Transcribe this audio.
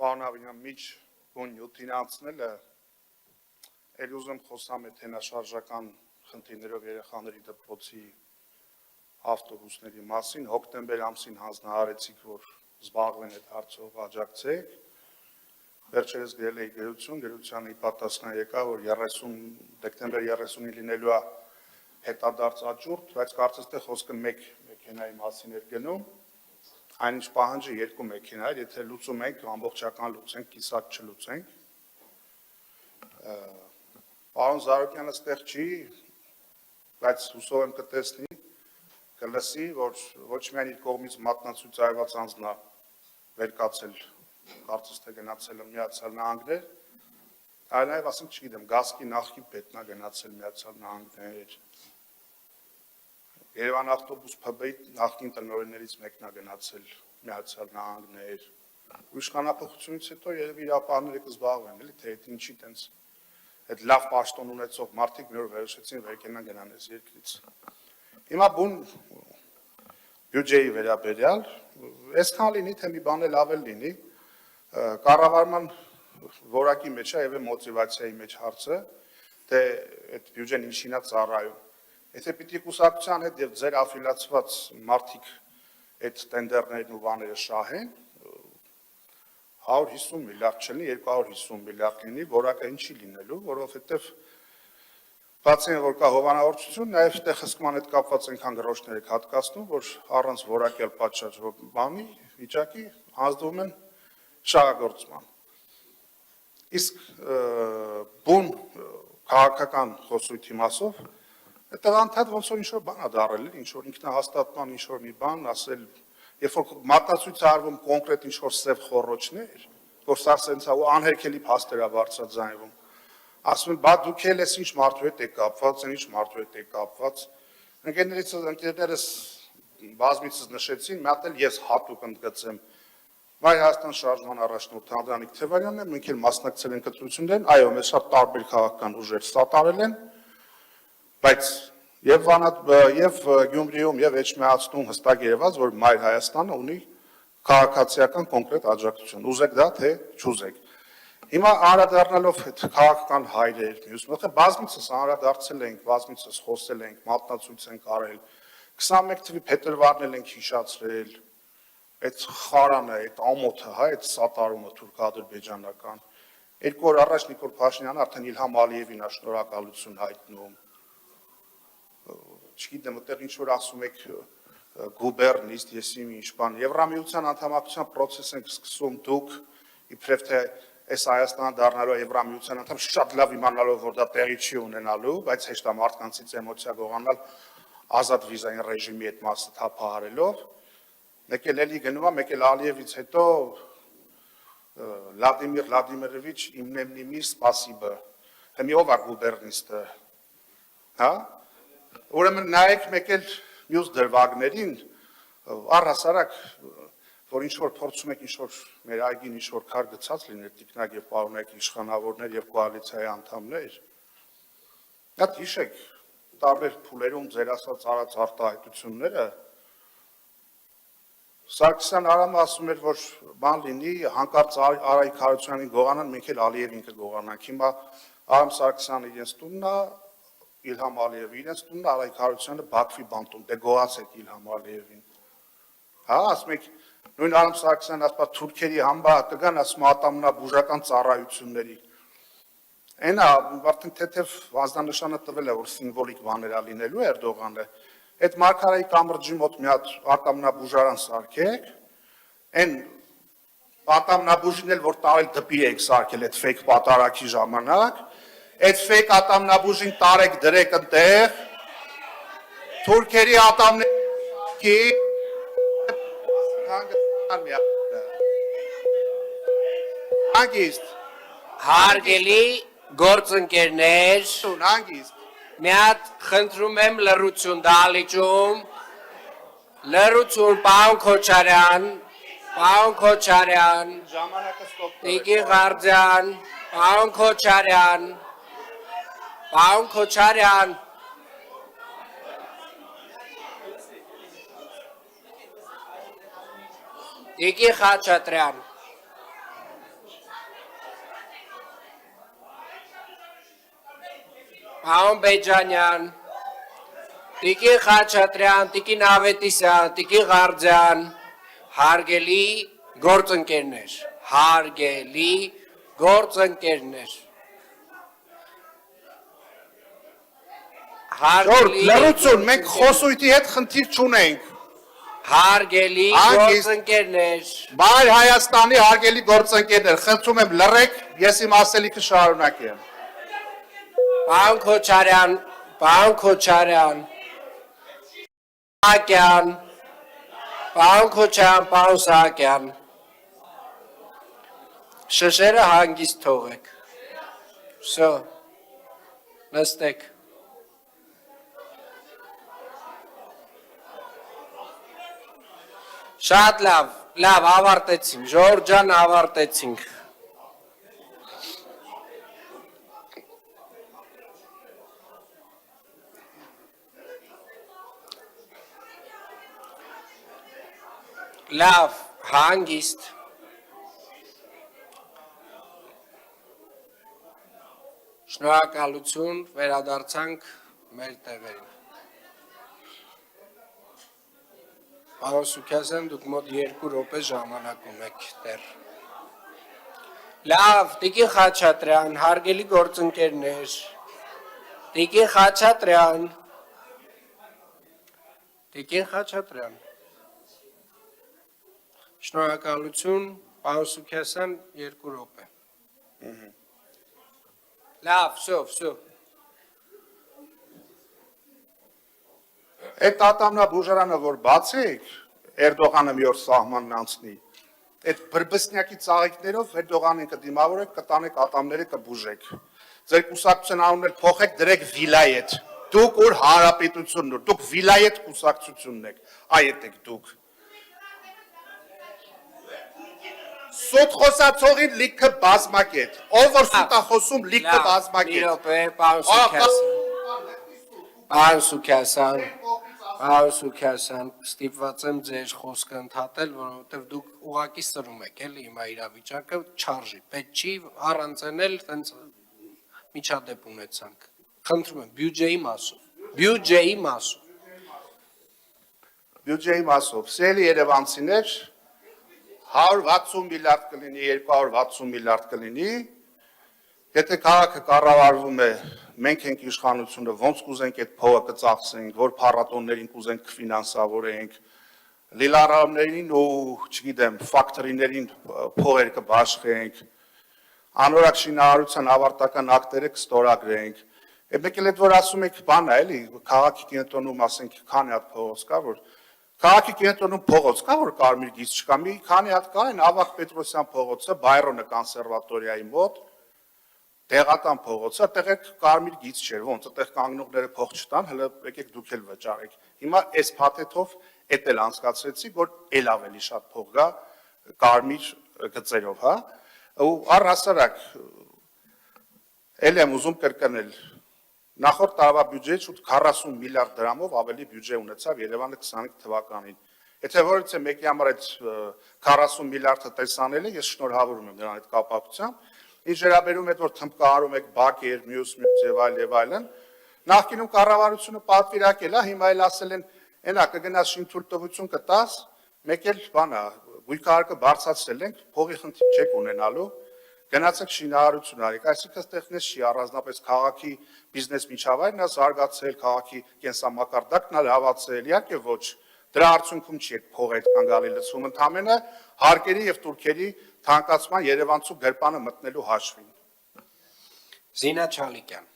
Պարոն միջ բուն նյութին անցնելը էլ ուզում խոսամ այդ հենաշարժական խնդիրներով երեխաների դպրոցի ավտոբուսների մասին հոկտեմբեր ամսին հանձնարարեցիք, որ զբաղվեն այդ հարցով աջակցեք։ Վերջերս գրել էի գրությանի պատասխան եկա, որ դեկտեմբեր 30-ին լինելու է հետադարձ աճուրդ, բայց կարծես թե խոսքը մեկ մեքենայի մասին էր գնում։ Այնինչ պահանջը 2 մեքենա էր, եթե լուծում ենք, ամբողջական լուծենք, կիսատ չլուծենք։ Պարոն Զարուկյանը ստեղ չի, բայց հուսով եմ կտեսնի, կլսի, որ ոչ միայն իր կողմից մատնացույց անձնա վերկացել, կարծես թե գնացել Միացյալ Նահանգներ, այլ նաև ասենք, չգիտեմ, Գազկի նախկին պետն է գնացել Միացյալ Նահանգներ։ Երևան ավտոբուս ՓԲ-ի նախկին տնօրեններից մեկն է գնացել Միացյալ Նահանգներ։ Իշխանապահությունից հետո երևի իրապահները կզբաղվեն, էլի, թե այդ ինչի տենց այդ լավ պաշտոն ունեցող մարդիկ մի օր վերոշեցին վերկենան գնան այս երկրից։ Հիմա բուն բյուջեի վերաբերյալ, այսքան լինի, թե մի բան էլ ավել լինի, կառավարման որակի մեջ է եւ մոտիվացիայի մեջ հարցը, թե այդ բյուջեն ինչին է ծառայում։ Եթե պիտի կուսակցության հետ եւ ձեր աֆիլիացված մարդիկ այդ տենդերներն ու բաները շահեն, 150 միլիարդ չլինի, 250 միլիարդ լինի, որակը ինչի լինելու, որովհետեւ բացի որ կա հովանավորչություն, նաեւ այդտեղ հսկման հետ կապված այնքան գրոշներ եք հատկացնում, որ առանց որակյալ պատշաճ բանի վիճակի հանձնվում են շահագործման։ Իսկ բուն քաղաքական խոսույթի մասով այդտեղ անդադ ոնց որ ինչ-որ բան է դարել, ինչ-որ ինքնահաստատման ինչ-որ մի բան, ասել, երբ որ մատնացույց է արվում կոնկրետ ինչ-որ սև խոռոչներ, որ սա սենց է ու անհերքելի փաստեր է բարձրաձայնվում, ասում են, բա դուք էլ ես ինչ մարդու հետ եք կապված, ինչ մարդու հետ եք կապված, ընկերներս բազմիցս նշեցին, մի հատ էլ ես հատուկ ընդգծեմ, Մայր Հայաստան շարժման առաջնորդ Անդրանիկ Թևարյանն է, մենք էլ մասնակցել ենք ընտրություններին, այո, մեզ շատ տարբեր քաղաքական ուժեր սատարել են, բայց եւ Գյումրիում եւ Էջմիածնում հստակ երևաց, որ Մայր Հայաստանը ունի քաղաքացիական կոնկրետ աջակցություն, ուզեք դա թե չուզեք։ Հիմա անդրադառնալով այդ քաղաքական հայրեր, մյուս մոտ բազմիցս անդրադարձել ենք, բազմիցս խոսել ենք, մատնացույց ենք արել, 21 թվականի փետրվարն էլ ենք հիշացրել, այդ խարանը, այդ ամոթը, հա, այդ սատարումը թուրք-ադրբեջանական։ 2 օր առաջ Նիկոլ Փաշինյանը արդեն Իլհամ Ալիևին է շնորհակալություն հայտնում։ Չգիտեմ, այդտեղ ինչ-որ ասում եք գուբերնիստ, ես ինչ բան, Եվրամիության անդամակցության պրոցես ենք սկսում դուք, իբրև թե այս Հայաստանը դառնալու Եվրամիության անդամ, շատ լավ իմանալով, որ դա տեղի չի ունենալու, բայց հեշտ է մարդկանցից էմոցիա գողանալ ազատ վիզային ռեժիմի այդ մասը թափահարելով, մեկ էլ էլի գնում է, մեկ էլ Ալիևից հետո Վլադիմիր Վլադիմիրովիչ իմնեմնիմի սպասիբը, թե ով է գուբերնիստը, հա? Ուրեմն նայեք մեկ էլ մյուս դրվագներին, առհասարակ, որ ինչ-որ փորձում եք ինչ-որ մեր այգին ինչ-որ քար գցած լիներ, տիկնակ եւ պարոնայք իշխանավորներ եւ կոալիցիայի անդամներ, այդ հիշեք, տարբեր փուլերում ձեր ասած արած արտահայտությունները, Սարգսյան Արամը ասում էր, որ բան լինի, հանկարծ Արայիկ Հարությունյանին գողանան, մենք էլ Ալիևին կգողանանք, հիմա Արամ Սարգսյանը իրենց տունն է, Իլհամ Ալիևը իրենց տունն է, Արայիկ Հարությունյանը Բաքվի բանտում, դե գողացեք Իլհամ Ալիևին։ Հա, ասում եք, նույն Արամ Սարգսյանն ասում է թուրքերի համբա կգան, ասում ատամնաբուժական ծառայությունների։ Այն է, արդեն թեթև ազդանշանը տվել է, որ սիմվոլիկ բաներ է լինելու Էրդողանը։ Այդ Մարգարայի կամրջի մոտ մի հատ ատամնաբուժարան սարքեք, այն ատամնաբուժին էլ, որ տարել դպի եք սարքել այդ ֆեյք պատարակի ժամանակ, այդ ֆեյք ատամնաբուժին տարեք դրեք ընտեղ, թուրքերի ատամների հանգիստ, հարգելի գործընկերներ, հանգիստ, մի հատ խնդրում եմ լռություն դահլիճում, լռություն, պարոն Քոչարյան, Տիկի Ղարդյան, պարոն Քոչարյան, Տիկի Խաչատրյան, Պարոն Բեջանյան, Տիկին Խաչատրյան, Տիկին Ավետիսյան, Տիկին Ղարդյան, հարգելի գործընկերներ, հարգելի գործընկերներ։ Ժողովուրդ, լռություն, մենք խոսույթի հետ խնդիր չունենք։ Հարգելի Հանգիստ։ գործընկերներ, Բայ Հայաստանի հարգելի գործընկերներ, խնդրում եմ լռեք, ես իմ ասելիքը շարունակեմ։ Պարոն Քոչարյան, Պարոն Քոչարյան, Սահակյան, Պարոն Քոչարյան, Պարոն Սահակյան, շշերը հանգիստ թողեք, վсё, նստեք։ Շատ լավ, ավարտեցինք, Ժողովուրդ ջան, ավարտեցինք։ Լավ, հանգիստ։ Շնորհակալություն, վերադարձանք մեր տեղերին։ Պարոն Սուքասյան, դուք մոտ 2 րոպե ժամանակ ունեք դեռ։ Լավ, Տիկին Խաչատրյան, հարգելի գործընկերներ, Տիկին Խաչատրյան, Տիկին Խաչատրյան, շնորհակալություն, պարոն Սուքասյան, 2 րոպե։ Լավ, վсё։ Այդ ատամնաբուժարանը, որ բացեք, Էրդողանը մի օր սահմանն անցնի, այդ բրբսնյակի ծաղիկներով Էրդողանին կդիմավորեք, կտանեք ատամները, կբուժեք։ Ձեր կուսակցության անուններ փոխեք, դրեք վիլայետ։ Դուք որ հանրապետությունն եք, դուք վիլայետ կուսակցությունն եք, այդ եք դուք։ Սուտ խոսացողին լիքը բազմակետ, ով որ սուտ է խոսում լիքը Մի բազմակետ։ րոպե, Պարոն Սուքասյան, ստիպված եմ ձեր խոսքը ընդհատել, որովհետև դուք ուղղակի սրում եք, էլի հիմա իրավիճակը չարժի, պետք չի առանձնել, տենց միջադեպ ունեցանք։ Խնդրում եմ, բյուջեի մասով։ Սիրելի երևանցիներ, 160 միլիարդ կլինի, 260 միլիարդ կլինի, եթե քաղաքը կառավարվում է, մենք ենք իշխանությունը, ոնց կուզենք այդ փողը կծախսենք, որ փառատոններին կուզենք կֆինանսավորենք, լիլարավներին ու, չգիտեմ, ֆակտորիներին փողեր կբաշխենք, անորակ շինարարության ավարտական ակտերը կստորագրենք, մեկ էլ այդ որ ասում եք բան է, էլի, քաղաքի կենտրոնում ասենք քանի հատ փողոց կա, որ քաղաքի կենտրոնում փողոց կա, որ կարմիր գիծ չկա, մի քանի հատ կա, այն Ավագ Պետրոսյան փողոցը, Բայրոնը կոնսերվատորիայի մոտ, Տեղատան փողոցը, տեղեք կարմիր գիծ չէր, ոնց այդտեղ կանգնողները փող չտան, հələ եկեք դուք էլ վճարեք։ Հիմա այս փաթեթով էդ էլ անցկացրեցի, որ էլ ավելի շատ փող գա կարմիր գծերով, հա։ Ու առհասարակ էլ եմ ուզում կրկնել, նախորդ տարվա բյուջեից շուտ 40 միլիարդ դրամով ավելի բյուջե ունեցավ Երևանը 25 թվականին։ Եթե որից է մեկի համար այդ 40 միլիարդը տեսանել է, ես շնորհավորում եմ նրան այդ կապակցությամբ։ Ինչ վերաբերում է, որ թմբկահարում եք բակեր, մյուս եւ այլն, նախկինում կառավարությունը պատվիրակել է, հիմա էլ ասել են, այնա կգնաս շինթույլտվություն կտաս, մեկ էլ բանա, գույքահարկը բարձրացրել ենք, փողի խնդիր չեք ունենալու, գնացեք շինարարություն արեք, այսինքն այդտեղնես չի առանձնապես քաղաքի բիզնես միջավայրն է զարգացել, քաղաքի կենսամակարդակն է լավացել, իհարկե ոչ, դրա արդյունքում չի այդ փողը այդքան գալի լցվում, ընդամենը հարկերի եւ տուրքերի թանկացման Երևանցու գրպանը մտնելու հաշվին։ Զինա Չալիկյան։